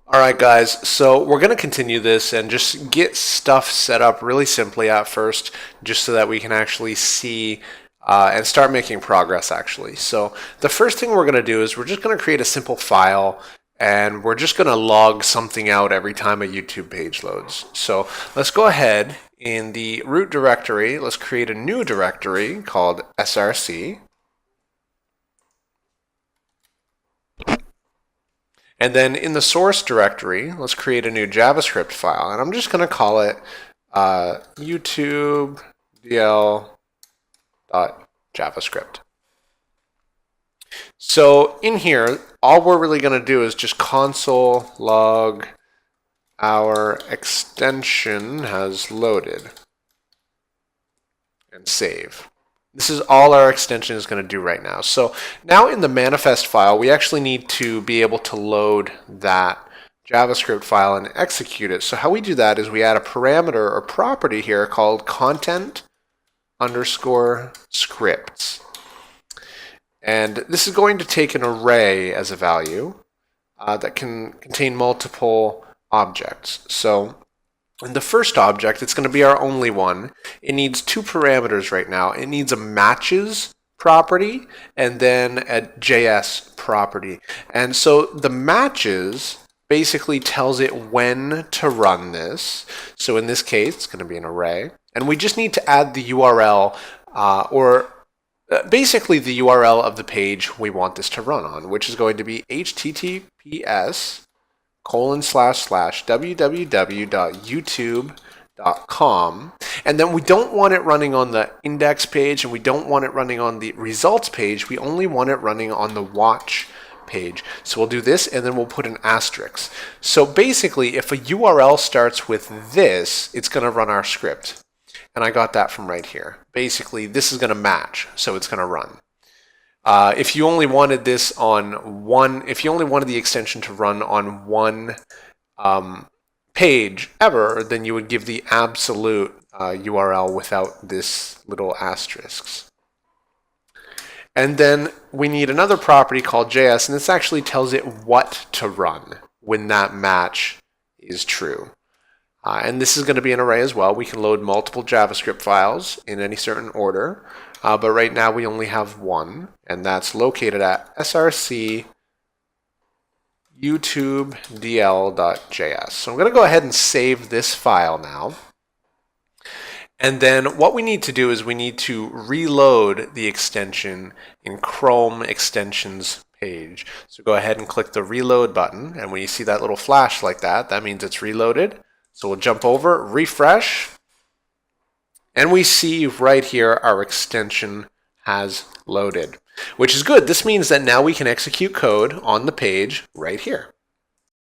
All right, guys, so we're going to continue this and just get stuff set up really simply at first, just so that we can actually see and start making progress, actually. So the first thing we're going to do is we're just going to create a simple file, and we're just going to log something out every time a YouTube page loads. So let's go ahead in the root directory. Let's create a new directory called src. And then in the source directory, let's create a new JavaScript file. And I'm just going to call it youtube.dl.javascript. So in here, all we're really going to do is just console log our extension has loaded and save. This is all our extension is going to do right now. So now in the manifest file, we actually need to be able to load that JavaScript file and execute it. So how we do that is we add a parameter or property here called content_scripts. And this is going to take an array as a value that can contain multiple objects. So in the first object, it's going to be our only one. It needs two parameters right now. It needs a matches property and then a JS property. And so the matches basically tells it when to run this. So in this case, it's going to be an array. And we just need to add the URL basically the URL of the page we want this to run on, which is going to be https://www.youtube.com. And then we don't want it running on the index page, and we don't want it running on the results page. We only want it running on the watch page. So we'll do this, and then we'll put an asterisk. So basically, if a URL starts with this, it's going to run our script. And I got that from right here. Basically, this is going to match, so it's going to run. If you only wanted this on one, if you only wanted the extension to run on one page ever, then you would give the absolute URL without this little asterisks. And then we need another property called JS, and this actually tells it what to run when that match is true. And this is going to be an array as well. We can load multiple JavaScript files in any certain order. But right now we only have one, and that's located at src youtube.dl.js. So I'm going to go ahead and save this file now. And then what we need to do is we need to reload the extension in Chrome extensions page. So go ahead and click the reload button, and when you see that little flash like that, that means it's reloaded. So we'll jump over, refresh, and we see right here our extension has loaded, which is good. This means that now we can execute code on the page right here.